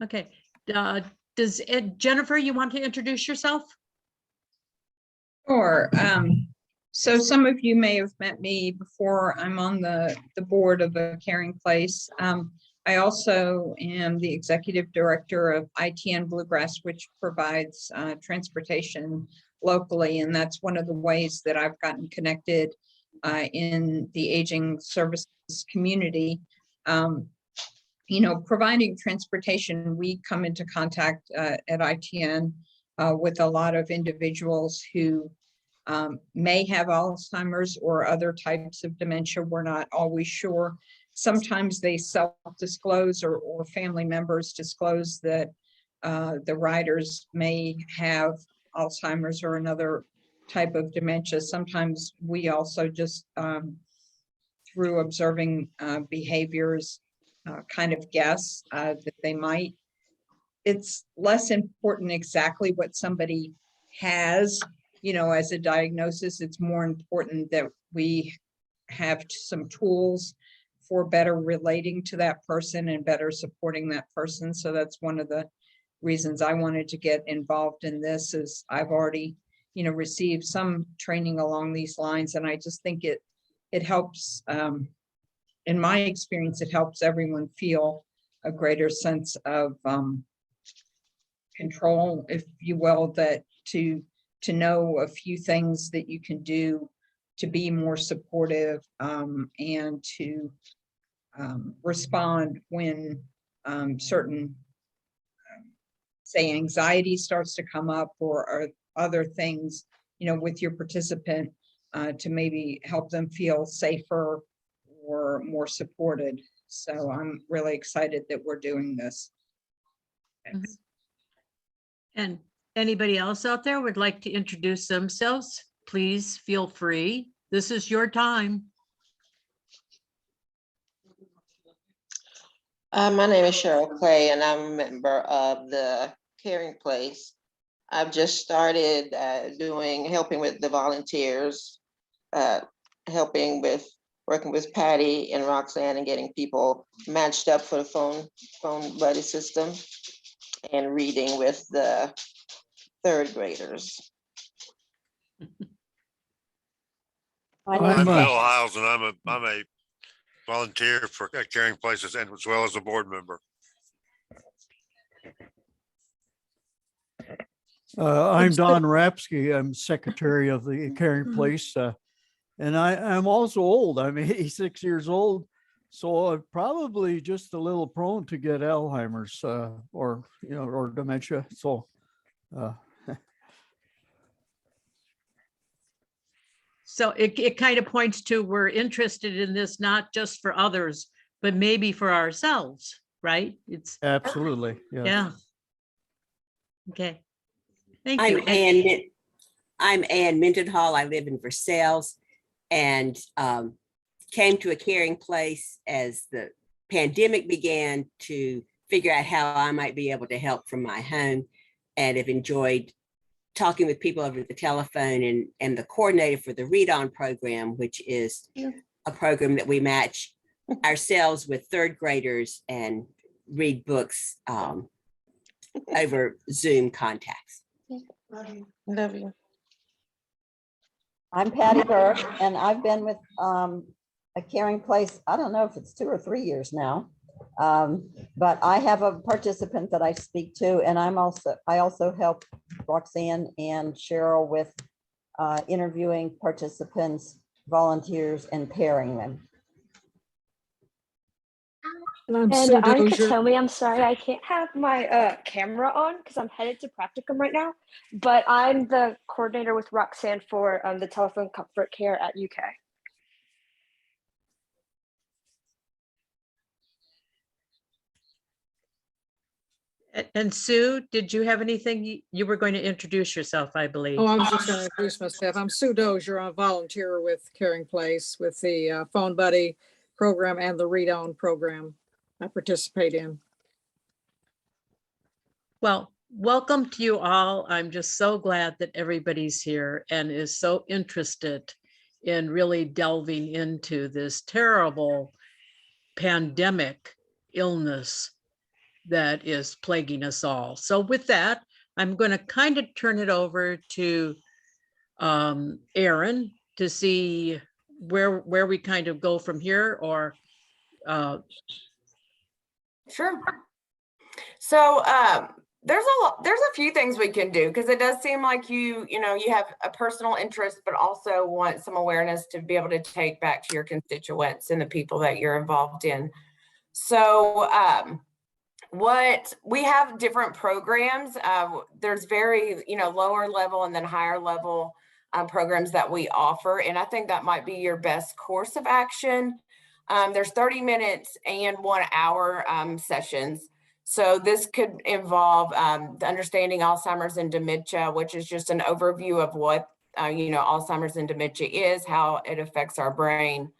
Okay. Does Jennifer, you want to introduce yourself? Sure. So some of you may have met me before. I'm on the board of the Caring Place. I also am the executive director of ITNBluegrass, which provides transportation locally. And that's one of the ways that I've gotten connected in the aging services community. You know, providing transportation, we come into contact at ITN with a lot of individuals who may have Alzheimer's or other types of dementia. We're not always sure. Sometimes they self-disclose or family members disclose that the riders may have Alzheimer's or another type of dementia. Sometimes we also just, through observing behaviors, kind of guess that they might. It's less important exactly what somebody has, you know, as a diagnosis. It's more important that we have some tools for better relating to that person and better supporting that person. So that's one of the reasons I wanted to get involved in this. Is I've already, you know, received some training along these lines, and I just think it helps. In my experience, it helps everyone feel a greater sense of control, if you will, that to know a few things that you can do to be more supportive and to respond when certain, say, anxiety starts to come up or other things, you know, with your participant to maybe help them feel safer or more supported. So I'm really excited that we're doing this. Thanks. And anybody else out there would like to introduce themselves, please feel free. This is your time. My name is Cheryl Clay, and I'm a member of the Caring Place. I've just started helping with the volunteers, working with Patty and Roxanne and getting people matched up for the phone buddy system and reading with the third graders. I'm Bill Hiles, and I'm a volunteer for Caring Places and as well as a board member. I'm Don Rapsky. I'm secretary of the Caring Place. And I'm also old. I'm 86 years old. So I'm probably just a little prone to get Alzheimer's or dementia. So So it kind of points to we're interested in this, not just for others, but maybe for ourselves, right? It's absolutely. yeah. Okay. Thank you. I'm Ann Mendenhall. I live in Versailles and came to a Caring Place as the pandemic began to figure out how I might be able to help from my home, and have enjoyed talking with people over the telephone and the coordinator for the Read On program, which is a program that we match ourselves with third graders and read books over Zoom contacts. Love you. I'm Patty Burke, and I've been with a Caring Place, I don't know if it's 2 or 3 years now, but I have a participant that I speak to, and I also help Roxanne and Cheryl with interviewing participants, volunteers, and pairing them. And I'm Katomi. I'm sorry I can't have my camera on because I'm headed to practicum right now, but I'm the coordinator with Roxanne for the telephone comfort care at UK. And Sue, did you have anything you were going to introduce yourself, I believe? Oh, I was just going to introduce myself. I'm Sue Dozier. I'm a volunteer with Caring Place with the Phone Buddy program and the Read On program I participate in. Well, welcome to you all. I'm just so glad that everybody's here and is so interested in really delving into this terrible pandemic illness that is plaguing us all. So with that, I'm going to kind of turn it over to Aaron to see where we kind of go from here, or Sure. So there's a few things we can do, because it does seem like you have a personal interest, but also want some awareness to be able to take back to your constituents and the people that you're involved in. So what we have different programs. There's very lower level and then higher level programs that we offer, and I think that might be your best course of action. There's 30 minutes and 1 hour sessions. So this could involve the understanding Alzheimer's and dementia, which is just an overview of what Alzheimer's and dementia is, how it affects our brain.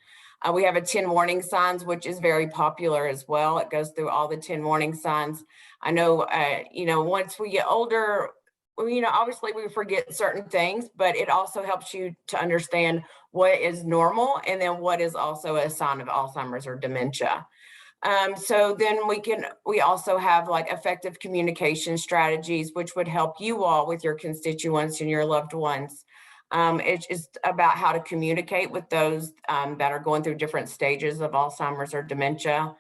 We have a 10 warning signs, which is very popular as well. It goes through all the 10 warning signs. I know, once we get older, obviously we forget certain things, but it also helps you to understand what is normal and then what is also a sign of Alzheimer's or dementia. So then we also have like effective communication strategies, which would help you all with your constituents and your loved ones. It's just about how to communicate with those that are going through different stages of Alzheimer's or dementia.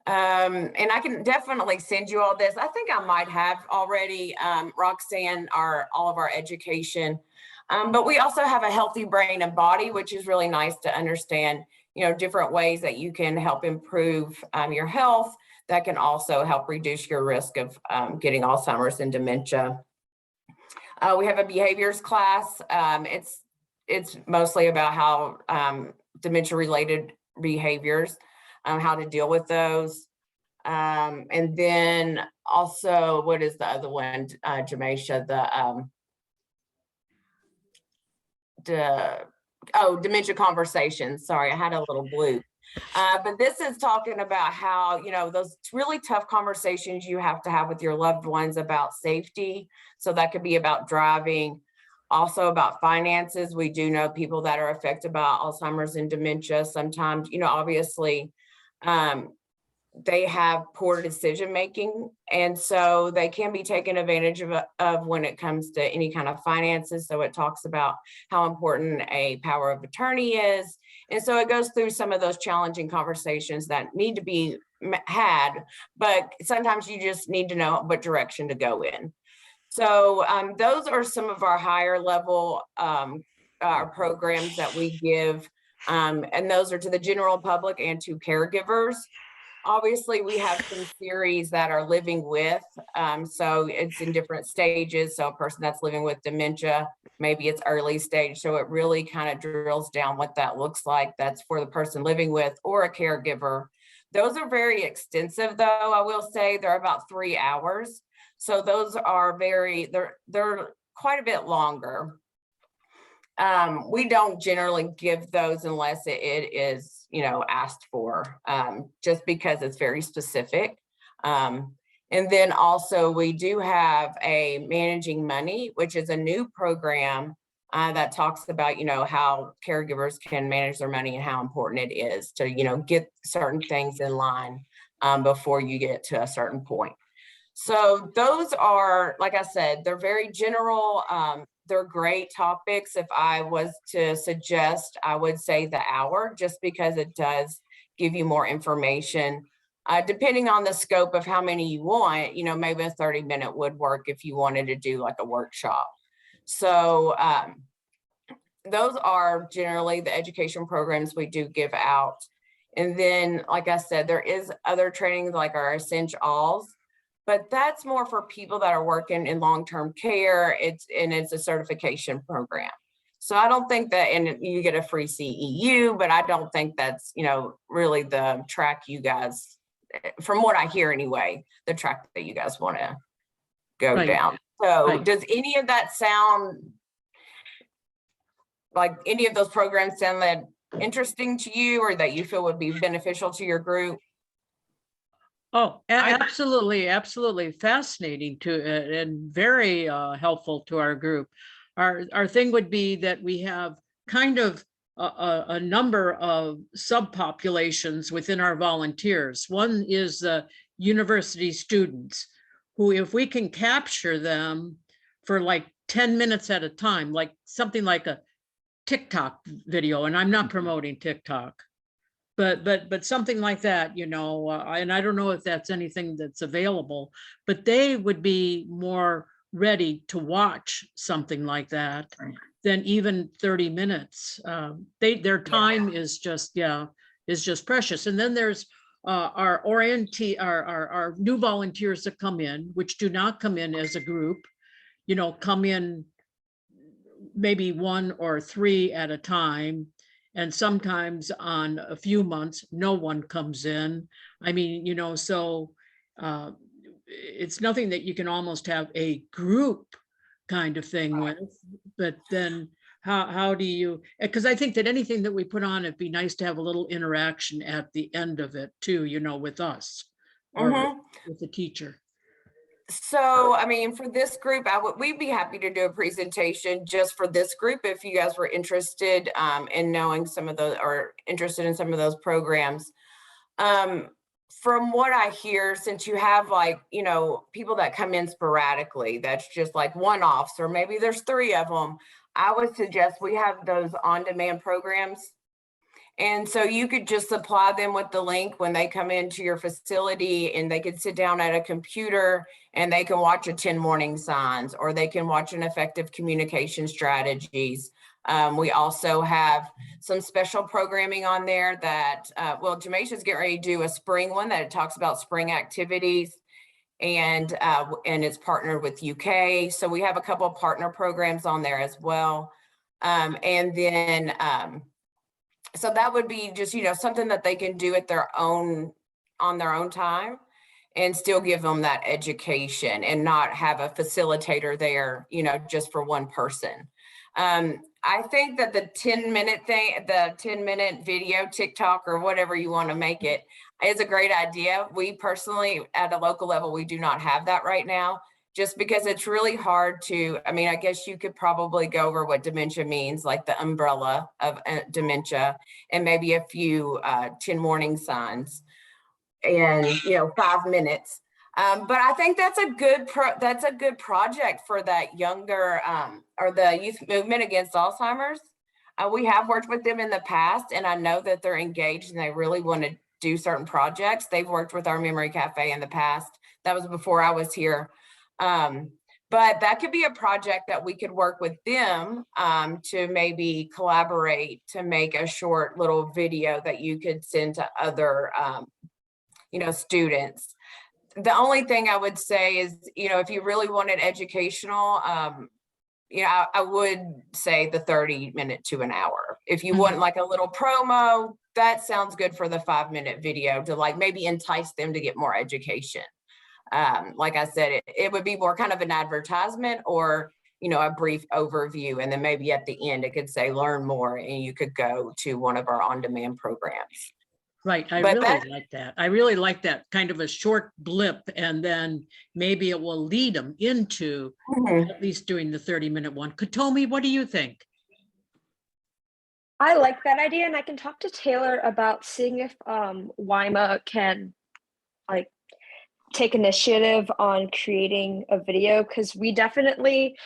And I can definitely send you all this. I think I might have already, Roxanne, all of our education. But we also have a healthy brain and body, which is really nice to understand, different ways that you can help improve your health that can also help reduce your risk of getting Alzheimer's and dementia. We have a behaviors class. It's mostly about how dementia-related behaviors, how to deal with those. And then also, what is the other one, Jameisha? Dementia conversations. Sorry, I had a little blue. But this is talking about how, those really tough conversations you have to have with your loved ones about safety. So that could be about driving, also about finances. We do know people that are affected by Alzheimer's and dementia. Sometimes, obviously, they have poor decision making, and so they can be taken advantage of when it comes to any kind of finances. So it talks about how important a power of attorney is, and so it goes through some of those challenging conversations that need to be had, but sometimes you just need to know what direction to go in. So those are some of our higher level programs that we give, and those are to the general public and to caregivers. Obviously, we have some series that are living with, so it's in different stages. So a person that's living with dementia, maybe it's early stage. So it really kind of drills down what that looks like. That's for the person living with or a caregiver. Those are very extensive, though. I will say they're about 3 hours. So those are they're quite a bit longer. We don't generally give those unless it is, asked for, just because it's very specific. And then also we do have a Managing Money, which is a new program that talks about, how caregivers can manage their money and how important it is to, get certain things in line before you get to a certain point. So those are, like I said, they're very general. They're great topics. If I was to suggest, I would say the hour, just because it does give you more information. Depending on the scope of how many you want, maybe a 30-minute would work if you wanted to do like a workshop. So those are generally the education programs we do give out. And then, like I said, there is other trainings like our Essentials, but that's more for people that are working in long-term care. It's a certification program. So I don't think that, and you get a free CEU, but I don't think that's, really the track you guys, from what I hear anyway, the track that you guys want to go down. So does any of that sound like any of those programs sound that interesting to you, or that you feel would be beneficial to your group? Oh, absolutely, absolutely fascinating and very helpful to our group. Our thing would be that we have kind of a number of subpopulations within our volunteers. One is university students who, if we can capture them for like 10 minutes at a time, like something like a TikTok video, and I'm not promoting TikTok, but something like that, you know, and I don't know if that's anything that's available, but they would be more ready to watch something like that than even 30 minutes. Their time is just, is just precious. And then there's our new volunteers that come in, which do not come in as a group, you know, come in maybe 1 or 3 at a time. And sometimes on a few months, no one comes in. I mean, you know, so it's nothing that you can almost have a group kind of thing with, but then how do you, because I think that anything that we put on, it'd be nice to have a little interaction at the end of it too, you know, with us or with the teacher. So, I mean, for this group, we'd be happy to do a presentation just for this group if you guys were interested in knowing some of those, or interested in some of those programs. From what I hear, since you have like, you know, people that come in sporadically, that's just like one-offs, or maybe there's 3 of them, I would suggest we have those on-demand programs. And so you could just supply them with the link when they come into your facility, and they could sit down at a computer and they can watch a 10 warning signs, or they can watch an effective communication strategies. We also have some special programming on there that, well, Jamaica's getting ready to do a spring one that talks about spring activities, and it's partnered with UK. So we have a couple of partner programs on there as well. And then, so that would be just, you know, something that they can do at their own, on their own time, and still give them that education and not have a facilitator there, you know, just for one person. I think that the 10-minute thing, the 10-minute video TikTok or whatever you want to make it, is a great idea. We personally, at a local level, we do not have that right now, just because it's really hard to, I mean, I guess you could probably go over what dementia means, like the umbrella of dementia, and maybe a few 10 warning signs, and, you know, 5 minutes. But I think that's a good project for that younger, or the youth movement against Alzheimer's. We have worked with them in the past, and I know that they're engaged and they really want to do certain projects. They've worked with our Memory Cafe in the past. That was before I was here. But that could be a project that we could work with them to maybe collaborate to make a short little video that you could send to other, you know, students. The only thing I would say is, you know, if you really wanted educational, you know, I would say the 30-minute to an hour. If you want like a little promo, that sounds good for the 5-minute video to like maybe entice them to get more education. Like I said, it would be more kind of an advertisement, or, you know, a brief overview. And then maybe at the end, it could say learn more, and you could go to one of our on-demand programs. Right. I really like that. I really like that kind of a short blip, and then maybe it will lead them into at least doing the 30-minute one. Katomi, what do you think? I like that idea, and I can talk to Taylor about seeing if WIMA can like take initiative on creating a video, because we definitely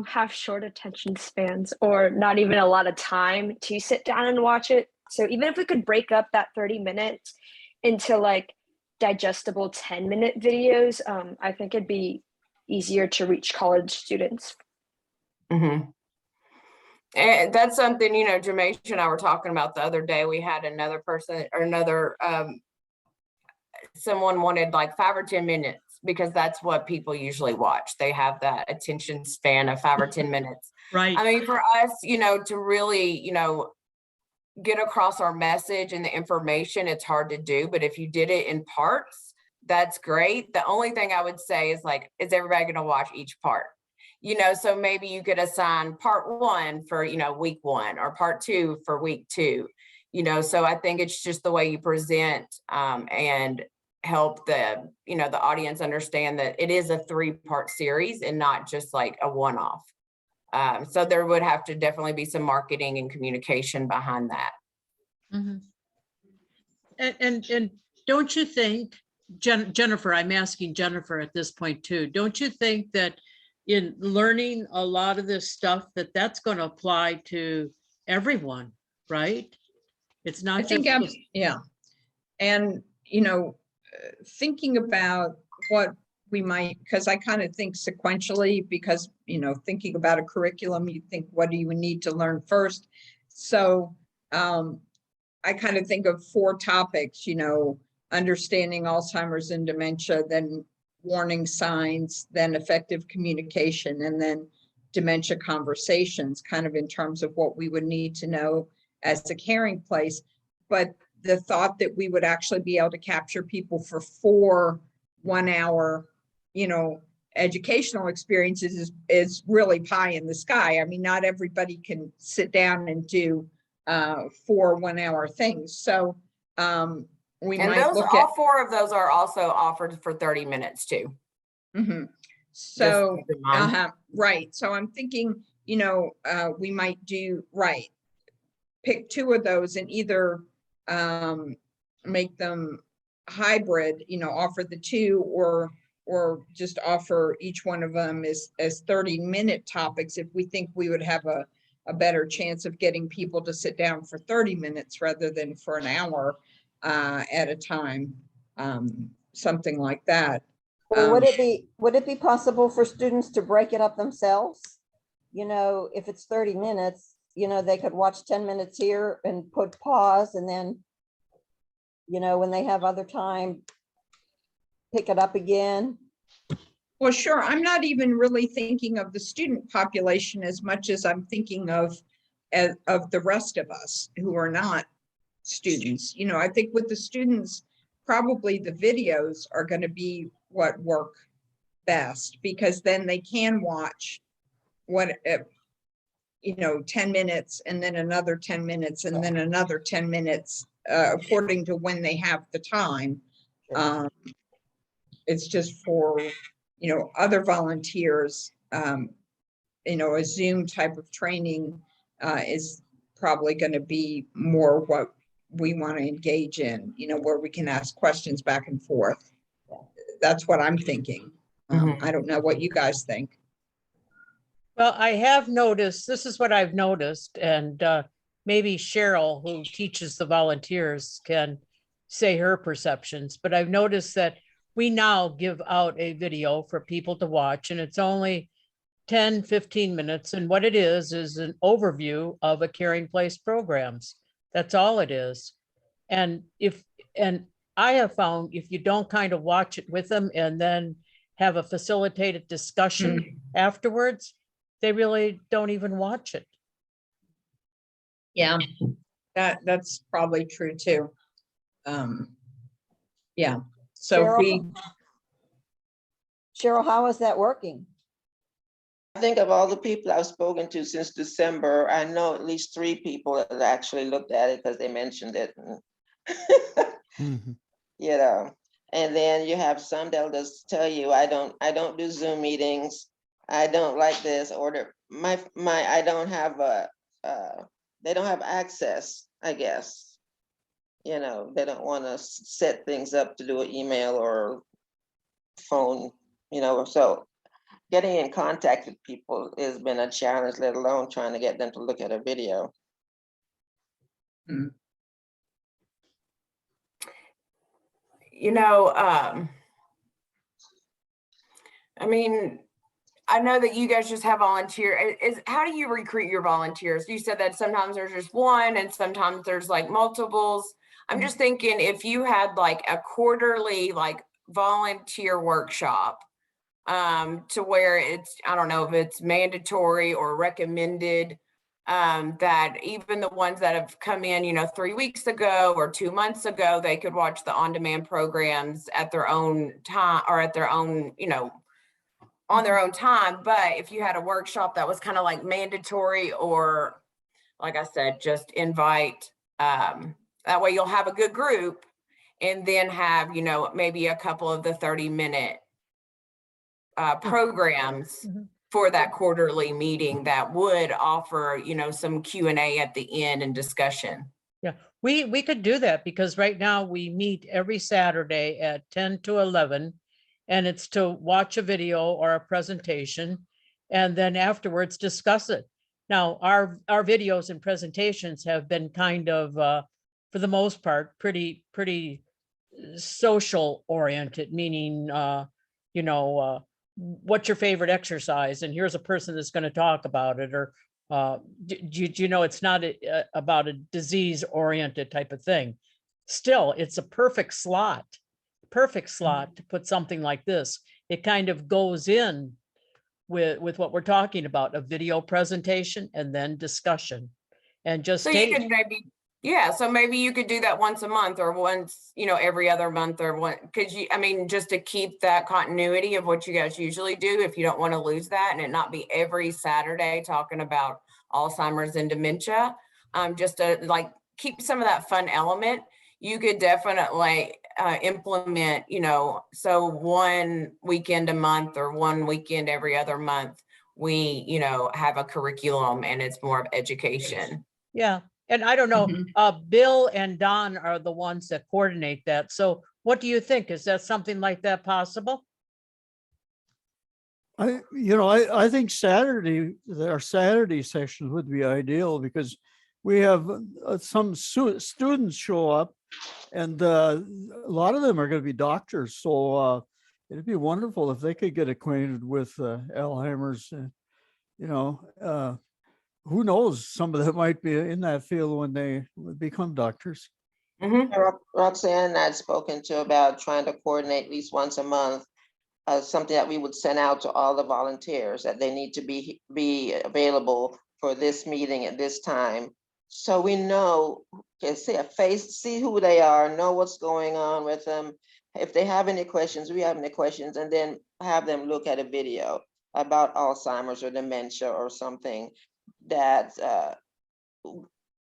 have short attention spans, or not even a lot of time to sit down and watch it. So even if we could break up that 30 minutes into like digestible 10-minute videos, I think it'd be easier to reach college students. And that's something, you know, Jamaica and I were talking about the other day. We had another person, or another, someone wanted like 5 or 10 minutes, because that's what people usually watch. They have that attention span of 5 or 10 minutes. Right. I mean, for us, you know, to really, you know, get across our message and the information, it's hard to do. But if you did it in parts, that's great. The only thing I would say is like, is everybody going to watch each part? You know, so maybe you could assign part 1 for, you know, week 1, or part 2 for week 2, you know. So I think it's just the way you present and help the, you know, the audience understand that it is a 3-part series and not just like a one-off. So there would have to definitely be some marketing and communication behind that. And don't you think Jennifer, I'm asking Jennifer at this point too. Don't you think that in learning a lot of this stuff, that's going to apply to everyone, right? It's I not think, just, yeah. And, thinking about what we might, because I kind of think sequentially, because, thinking about a curriculum, you think, what do you need to learn first? So I kind of think of 4 topics, understanding Alzheimer's and dementia, then warning signs, then effective communication, and then dementia conversations, kind of in terms of what we would need to know as a caring place. But the thought that we would actually be able to capture people for 4 1-hour, educational experiences is really pie in the sky. I mean, not everybody can sit down and do 4 1-hour things. So we And might those, look all at. 4 of those are also offered for 30 minutes too. Mhm. Just So, keep in mind. right. So I'm thinking, we might do, right. Pick 2 of those and either make them hybrid, offer the 2 or just offer each one of them as 30-minute topics if we think we would have a better chance of getting people to sit down for 30 minutes rather than for an hour at a time, something like that. Or would it be possible for students to break it up themselves? If it's 30 minutes, they could watch 10 minutes here and put pause, and then, when they have other time, pick it up again. Well, sure. I'm not even really thinking of the student population as much as I'm thinking of the rest of us who are not students. I think with the students, probably the videos are going to be what work best, because then they can watch 10 minutes and then another 10 minutes and then another 10 minutes according to when they have the time. It's just for, other volunteers, a Zoom type of training is probably going to be more what we want to engage in, where we can ask questions back and forth. That's what I'm thinking. I don't know what you guys think. well, I have noticed, this is what I've noticed, and maybe Cheryl, who teaches the volunteers, can say her perceptions, but I've noticed that we now give out a video for people to watch, and it's only 10, 15 minutes. And what it is an overview of a Caring Place programs. That's all it is. And I have found if you don't kind of watch it with them and then have a facilitated discussion afterwards, they really don't even watch it. Yeah, that's probably true too. Yeah. So Cheryl, how is that working? I think of all the people I've spoken to since December, I know at least 3 people that actually looked at it because they mentioned it. Mhm. And then you have some that'll just tell you, I don't do Zoom meetings. I don't like this, or I don't have they don't have access, I guess. They don't want to set things up to do an email or phone, so getting in contact with people has been a challenge, let alone trying to get them to look at a video. I mean, I know that you guys just have volunteer. How do you recruit your volunteers? You said that sometimes there's just one and sometimes there's like multiples. I'm just thinking if you had like a quarterly like volunteer workshop to where it's, I don't know if it's mandatory or recommended, that even the ones that have come in, 3 weeks ago or 2 months ago, they could watch the on-demand programs at their own time or at their own, on their own time. But if you had a workshop that was kind of like mandatory, or like I said, just invite, that way you'll have a good group and then have, maybe a couple of the 30-minute programs for that quarterly meeting that would offer, some Q&A at the end and discussion. Yeah. We could do that because right now we meet every Saturday at 10 to 11. And it's to watch a video or a presentation and then afterwards discuss it. Now, our videos and presentations have been kind of, for the most part, pretty social oriented, meaning, what's your favorite exercise? And here's a person that's going to talk about it. Or do you know, it's not about a disease oriented type of thing. Still, it's a perfect slot to put something like this. It kind of goes in with what we're talking about, a video presentation and then discussion. And just So you could maybe, yeah, so maybe you could do that once a month or once, every other month or one, because just to keep that continuity of what you guys usually do, if you don't want to lose that and it not be every Saturday talking about Alzheimer's and dementia, just to like keep some of that fun element, you could definitely implement, so one weekend a month or one weekend every other month, we, have a curriculum and it's more of education. Yeah. And I don't know, Bill and Don are the ones that coordinate that. So what do you think? Is that something like that possible? I think our Saturday sessions would be ideal because we have some students show up and a lot of them are going to be doctors. So it'd be wonderful if they could get acquainted with Alzheimer's. Who knows? Some of them might be in that field when they become doctors. Roxanne and I had spoken to about trying to coordinate at least once a month, something that we would send out to all the volunteers that they need to be available for this meeting at this time. So we know, can see a face, see who they are, know what's going on with them. If they have any questions, we have any questions, and then have them look at a video about Alzheimer's or dementia or something that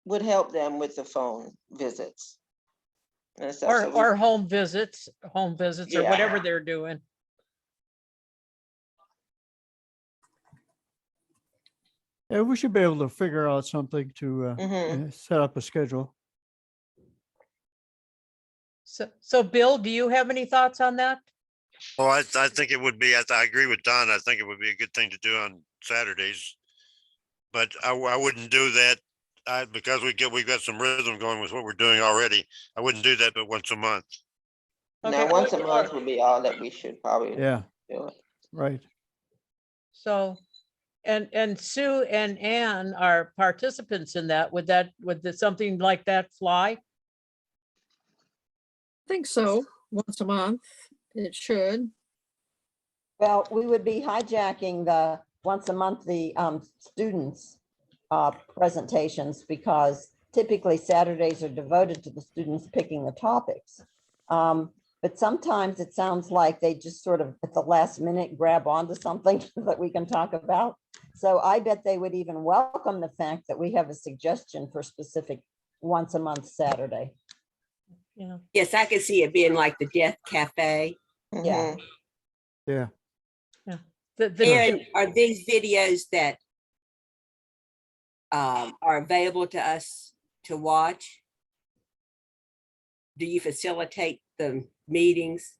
would help them with the phone visits. Or home visits or Yeah. whatever they're doing. Yeah, we should be able to figure out something to set up a schedule. So Bill, do you have any thoughts on that? Well, I think it would be, I agree with Don. I think it would be a good thing to do on Saturdays. But I wouldn't do that because we've got some rhythm going with what we're doing already. I wouldn't do that, but once a month. Now, once a month would be all that we should probably do. Right. So, and Sue and Ann are participants in that. Would something like that fly? I think so. Once a month, it should. Well, we would be hijacking the once a month, the students' presentations, because typically Saturdays are devoted to the students picking the topics. But sometimes it sounds like they just sort of at the last minute grab onto something that we can talk about. So I bet they would even welcome the fact that we have a suggestion for specific once a month Saturday. Yeah. Yes, I can see it being like the Death Cafe. Yeah. Yeah. And are these videos that are available to us to watch? Do you facilitate the meetings?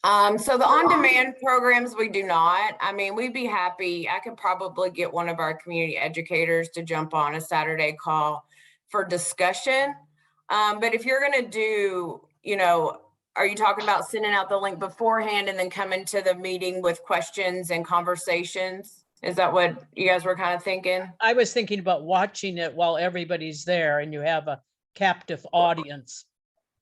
So the on-demand programs, we do not. We'd be happy. I could probably get one of our community educators to jump on a Saturday call for discussion. But if you're going to do, are you talking about sending out the link beforehand and then coming to the meeting with questions and conversations? Is that what you guys were kind of thinking? I was thinking about watching it while everybody's there and you have a captive audience.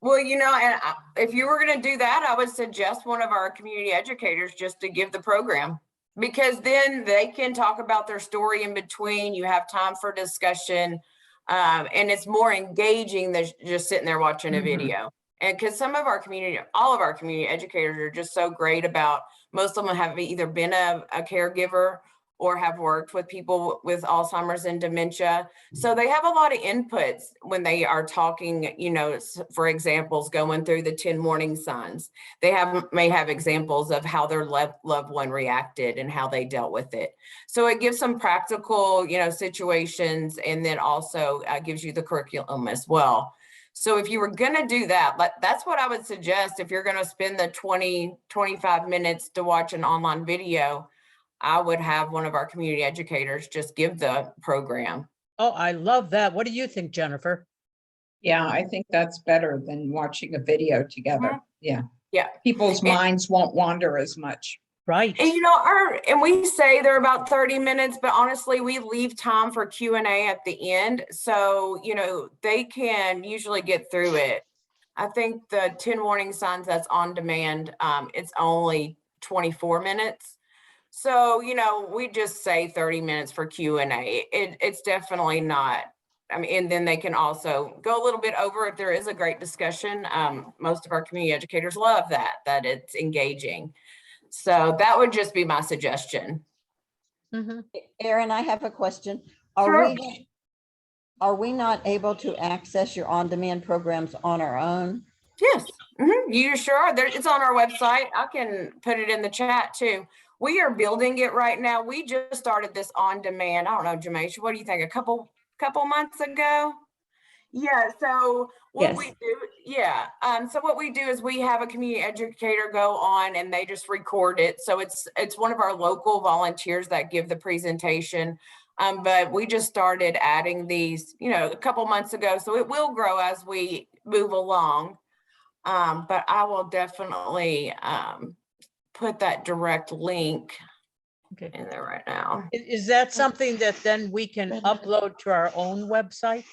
Well, and if you were going to do that, I would suggest one of our community educators just to give the program, because then they can talk about their story in between. You have time for discussion, and it's more engaging than just sitting there watching a video. And because all of our community educators are just so great about, most of them have either been a caregiver or have worked with people with Alzheimer's and dementia. So they have a lot of inputs when they are talking, you know, for examples, going through the 10 warning signs. They may have examples of how their loved one reacted and how they dealt with it. So it gives some practical, you know, situations, and then also gives you the curriculum as well. So if you were going to do that, that's what I would suggest. If you're going to spend the 20-25 minutes to watch an online video, I would have one of our community educators just give the program. Oh, I love that. What do you think, Jennifer? Yeah, I think that's better than watching a video together. Yeah. Yeah. People's minds won't wander as much. Right. And you know, and we say they're about 30 minutes, but honestly, we leave time for Q&A at the end. So, you know, they can usually get through it. I think the 10 warning signs that's on demand, it's only 24 minutes. So, you know, we just say 30 minutes for Q&A. It's definitely not. I mean, and then they can also go a little bit over if there is a great discussion. Most of our community educators love that it's engaging. So that would just be my suggestion. Erin, I have a question. Sure. Are we not able to access your on-demand programs on our own? Yes, you sure are. It's on our website. I can put it in the chat too. We are building it right now. We just started this on demand. I don't know, Jameisha, what do you think? A couple months ago? Yeah, so what we do, so what we do is we have a community educator go on and they just record it. So it's one of our local volunteers that give the presentation. But we just started adding these, you know, a couple months ago. So it will grow as we move along. But I will definitely put that direct link in there right now. Is that something that then we can upload to our own website?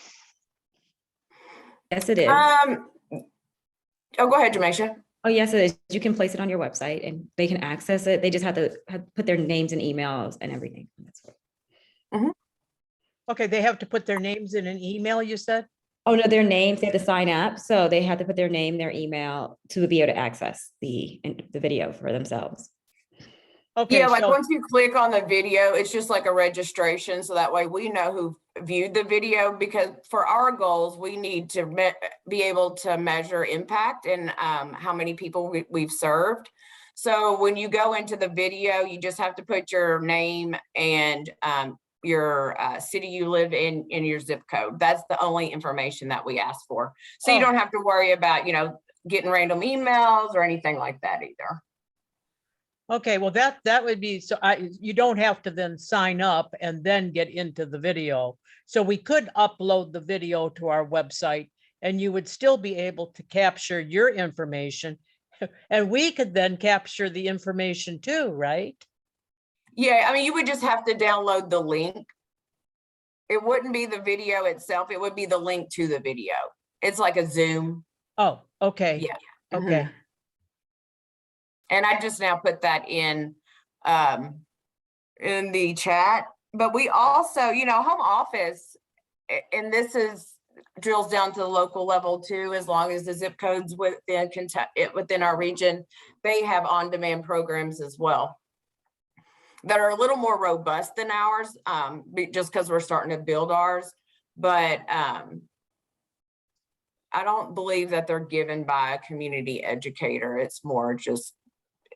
Yes, it is. Oh, go ahead, Jameisha. Oh, yes, it is. You can place it on your website and they can access it. They just have to put their names and emails and everything. That's what. Okay, they have to put their names in an email, you said? Oh, no, their names, they have to sign up. So they have to put their name, their email to be able to access the video for themselves. Okay. Yeah, like once you click on the video, it's just like a registration. So that way we know who viewed the video, because for our goals, we need to be able to measure impact and how many people we've served. So when you go into the video, you just have to put your name and your city you live in and your zip code. That's the only information that we ask for. So you don't have to worry about, you know, getting random emails or anything like that either. Okay, well, that would be, so you don't have to then sign up and then get into the video. So we could upload the video to our website and you would still be able to capture your information and we could then capture the information too, right? Yeah, I mean, you would just have to download the link. It wouldn't be the video itself. It would be the link to the video. It's like a Zoom. Oh, okay. Yeah. Okay. And I just now put that in the chat. But we also, you know, home office, and this drills down to the local level too, as long as the zip codes within our region, they have on-demand programs as well that are a little more robust than ours, just because we're starting to build ours. But I don't believe that they're given by a community educator. It's more just,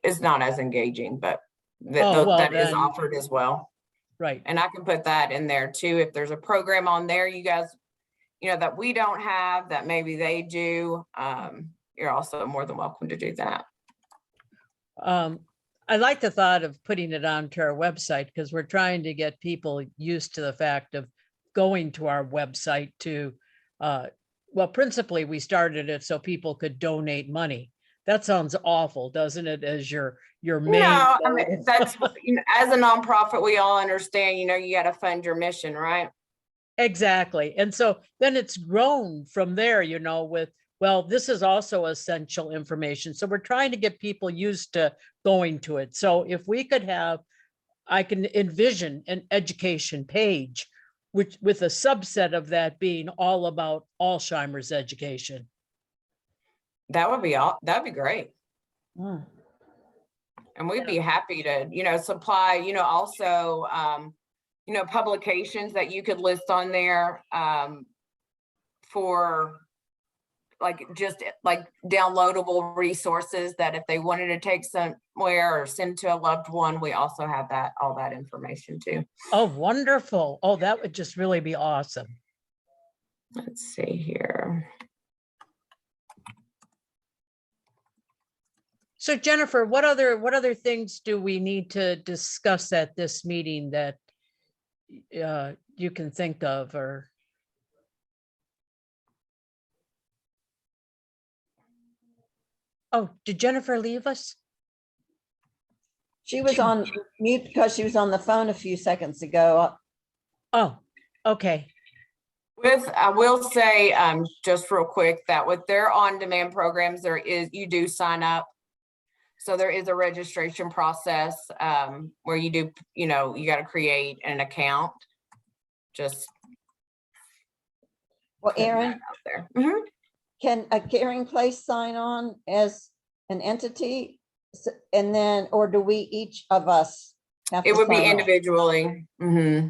it's not as engaging, but that is offered as well. Right. And I can put that in there too. If there's a program on there, you guys, you know, that we don't have, that maybe they do, you're also more than welcome to do that. I like the thought of putting it onto our website because we're trying to get people used to the fact of going to our website to, well, principally we started it so people could donate money. That sounds awful, doesn't it? As your main. No, I mean, that's, you know, as a nonprofit, we all understand, you know, you got to fund your mission, right? Exactly. And so then it's grown from there, you know, with, well, this is also essential information. So we're trying to get people used to going to it. So if we could have, I can envision an education page, which with a subset of that being all about Alzheimer's education. That would be that'd be great. And we'd be happy to, supply, also, publications that you could list on there for just downloadable resources that if they wanted to take somewhere or send to a loved one, we also have all that information too. Oh, wonderful. Oh, that would just really be awesome. Let's see here. So Jennifer, what other things do we need to discuss at this meeting that you can think of, or? Oh, did Jennifer leave us? She was on mute because she was on the phone a few seconds ago. Oh, okay. I will say, just real quick, that with their on-demand programs, you do sign up. So there is a registration process where you do, you got to create an account. Well, Erin, out there. Mm-hmm. can a caring place sign on as an entity? And then, or do we each of us have to It would be sign on? individually. Mm-hmm.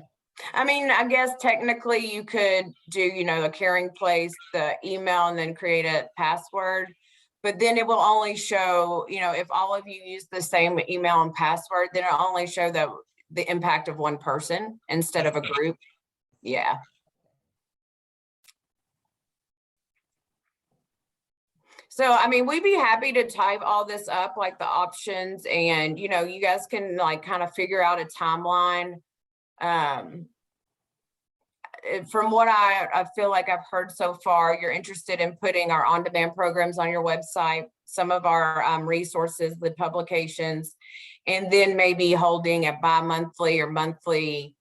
I mean, I guess technically you could do, the caring place, the email, and then create a password. But then it will only show, if all of you use the same email and password, then it'll only show the impact of one person instead of a group. Yeah. So, I mean, we'd be happy to type all this up, like the options, and, you guys can kind of figure out a timeline. From what I feel like I've heard so far, you're interested in putting our on-demand programs on your website, some of our resources, the publications, and then maybe holding a bi-monthly or monthly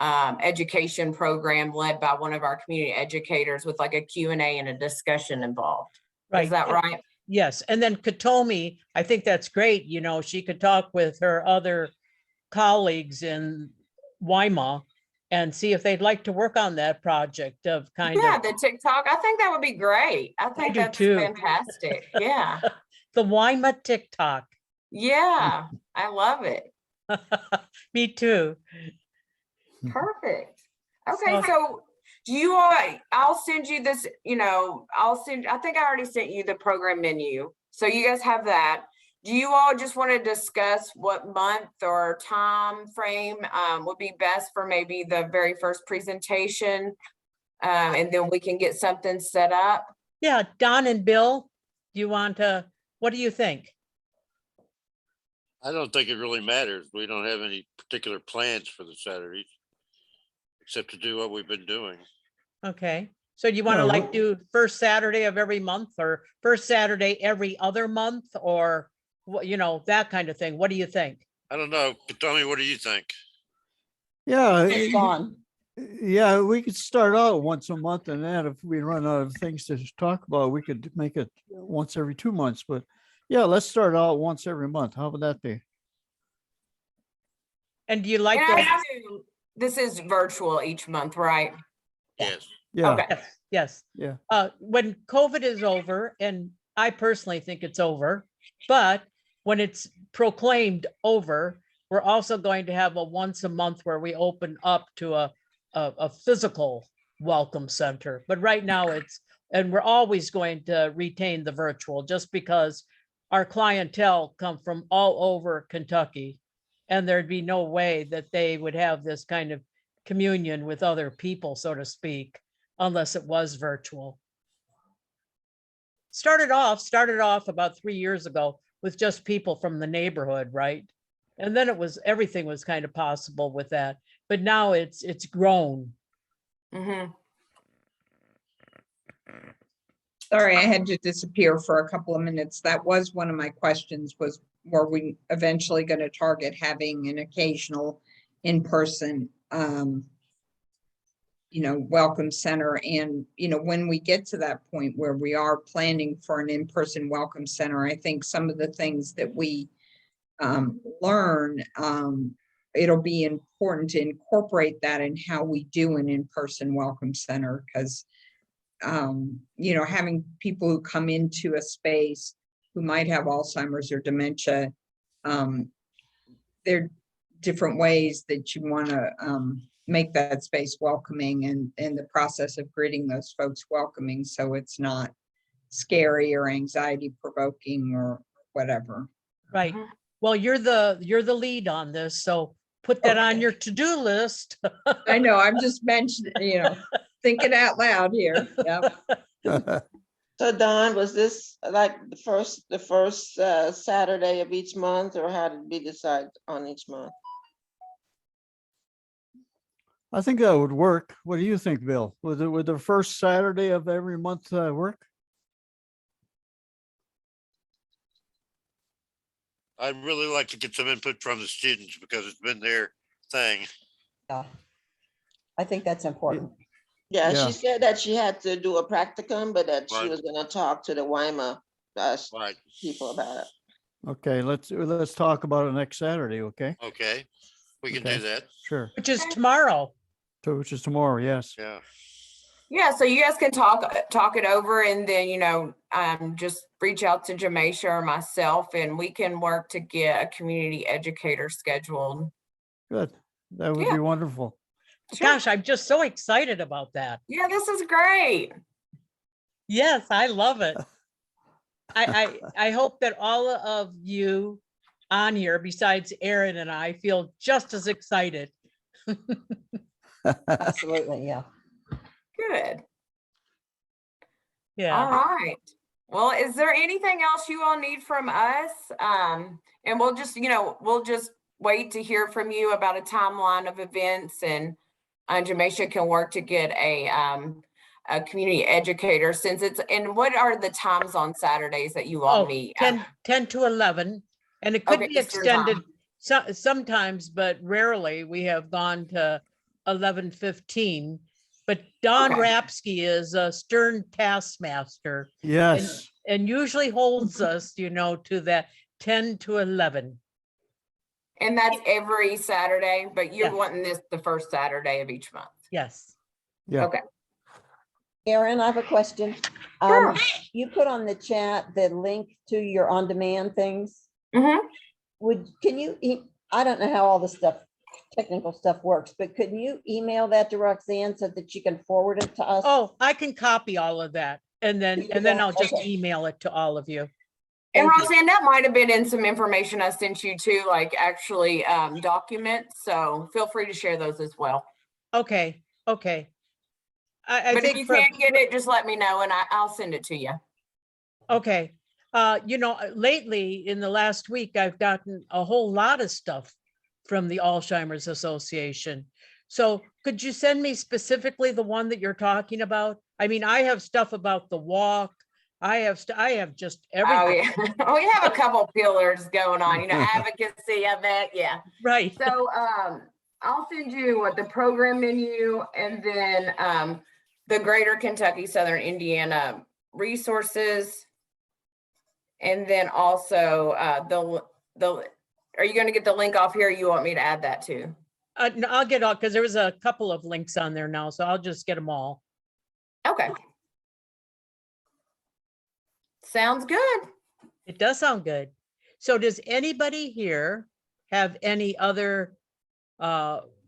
education program led by one of our community educators with a Q&A and a discussion involved. Right. Is that right? Yes. And then Katomi, I think that's great. She could talk with her other colleagues in Weimar and see if they'd like to work on that project of the TikTok. I think that would be great. I think that's fantastic. Yeah. The Weimar TikTok. Yeah, I love it. Me too. Perfect. Okay, so do you all, I'll send you this, I think I already sent you the program menu. So you guys have that. Do you all just want to discuss what month or time frame would be best for maybe the very first presentation? And then we can get something set up. Yeah, Don and Bill, do you want to, what do you think? I don't think it really matters. We don't have any particular plans for the Saturdays, except to do what we've been doing. Okay, so do you want to do first Saturday of every month or first Saturday every other month, or that kind of thing? What do you think? I don't know. Tell me, what do you think? Yeah, It's on. yeah, we could start out once a month, and then if we run out of things to talk about, we could make it once every 2 months. But yeah, let's start out once every month. How would that be? And do you like this is virtual each month, right? Yes. Yeah. Okay. Yes. Yeah. When COVID is over, and I personally think it's over, but when it's proclaimed over, we're also going to have a once a month where we open up to a physical welcome center. But right now and we're always going to retain the virtual just because our clientele come from all over Kentucky, and there'd be no way that they would have this kind of communion with other people, so to speak, unless it was virtual. Started off about 3 years ago with just people from the neighborhood, right? And then everything was kind of possible with that, but now it's grown. Mm-hmm. Sorry, I had to disappear for a couple of minutes. That was one of my questions, was were we eventually going to target having an occasional in-person welcome center? And when we get to that point where we are planning for an in-person welcome center, I think some of the things that we learn, it'll be important to incorporate that in how we do an in-person welcome center, because having people who come into a space who might have Alzheimer's or dementia, there are different ways that you want to make that space welcoming and the process of greeting those folks welcoming, so it's not scary or anxiety provoking or whatever. Right. Well, you're the lead on this, so put that on your to-do list. I know, I'm just mentioning, thinking out loud here. Yep. So Don, was this like the first Saturday of each month, or how did we decide on each month? I think that would work. What do you think, Bill? Would the first Saturday of every month work? I'd really like to get some input from the students because it's been their thing. Yeah. I think that's important. Yeah, Yeah. she said that she had to do a practicum, but that she Right. was gonna talk to the WIMA Right. people about it. Okay, let's talk about it next Saturday, okay? Okay. We can Okay. do that. Sure. Which is tomorrow. So which is tomorrow, yes. Yeah. Yeah, so you guys can talk it over, and then, just reach out to Jamisha or myself, and we can work to get a community educator scheduled. Good. That would Yeah. be wonderful. Sure. Gosh, I'm just so excited about that. Yeah, this is great. Yes, I love it. I hope that all of you on here, besides Aaron and I, feel just as excited. Absolutely, yeah. Good. All Yeah. right. Well, is there anything else you all need from us? And we'll just wait to hear from you about a timeline of events, and Jamisha can work to get a community educator and what are the times on Saturdays that you all Oh, meet? 10 to 11, and it could Okay, be Eastern time. extended sometimes, but rarely we have gone to 11:15. But Don Okay. Rapsky is a stern taskmaster Yes, and usually holds us, to that 10 to 11. And that's every Saturday, but you're Yeah. wanting this the first Saturday of each month. Yes. yeah. Okay. Aaron, I have a question. Sure. You put on the chat the link to your on-demand things. Mhm. I don't know how all this technical stuff works, but could you email that to Roxanne so that she can forward it to us? Oh, I can copy all of that and then I'll just Okay. email it to all of you. And Thank you. Roxanne, that might have been in some information I sent you too, like actually documents. So feel free to share those as well. Okay. I But if think you can't get it, just let me know and I'll send it to you. okay. Lately in the last week, I've gotten a whole lot of stuff from the Alzheimer's Association. So could you send me specifically the one that you're talking about? I mean, I have stuff about the walk. I have just Oh everything. yeah, we have a couple pillars going on, advocacy of it. Yeah. Right. So I'll send you the program menu, and then the Greater Kentucky Southern Indiana resources, and then also are you going to get the link off here? Or you want me to add that too? No, I'll get all, because there was a couple of links on there now, so I'll just get them all. Okay. Sounds good. It does sound good. So does anybody here have any other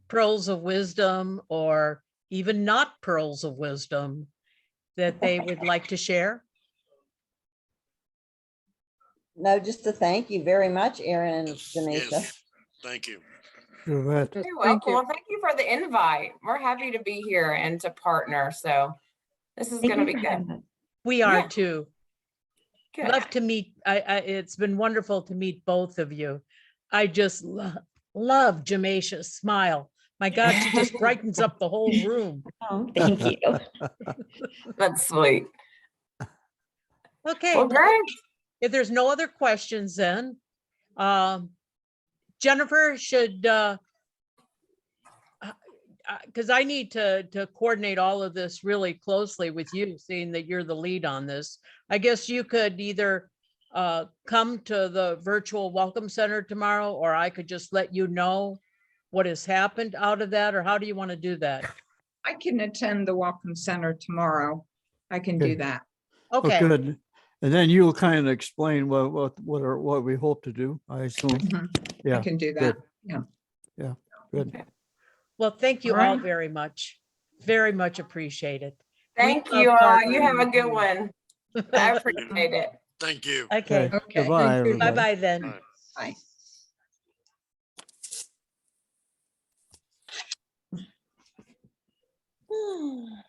pearls of wisdom, or even not pearls of wisdom, that they would like to share? No, just to thank you very much, Aaron and Jamisha. Yes. Thank you. You bet. Yes, You're thank welcome. you. Well, thank you for the invite. We're happy to be here and to partner. So this is Thank going to you be for having good. us. We are Yeah. too. Good. Love to meet. It's been wonderful to meet both of you. I just love Jamisha's smile. My God, she just brightens up the whole room. Oh, thank you. That's sweet. Okay, Well, great. if there's no other questions, then Jennifer should, because I need to coordinate all of this really closely with you, seeing that you're the lead on this. I guess you could either come to the virtual welcome center tomorrow, or I could just let you know what has happened out of that, or how do you want to do that? I can attend the Welcome Center tomorrow. I can do Okay. that. Oh, Okay, good. And then you'll kind of explain what we hope to do, I assume. Mhm. I Yeah, can do that. good. Yeah. Good. Well, thank you All all right. very much. Very much appreciated. Thank love you all. partnering You have a with good you. one. I appreciate it. Thank you. Okay, Okay, Okay. goodbye, Thank you. everybody. bye-bye then. Bye. Bye.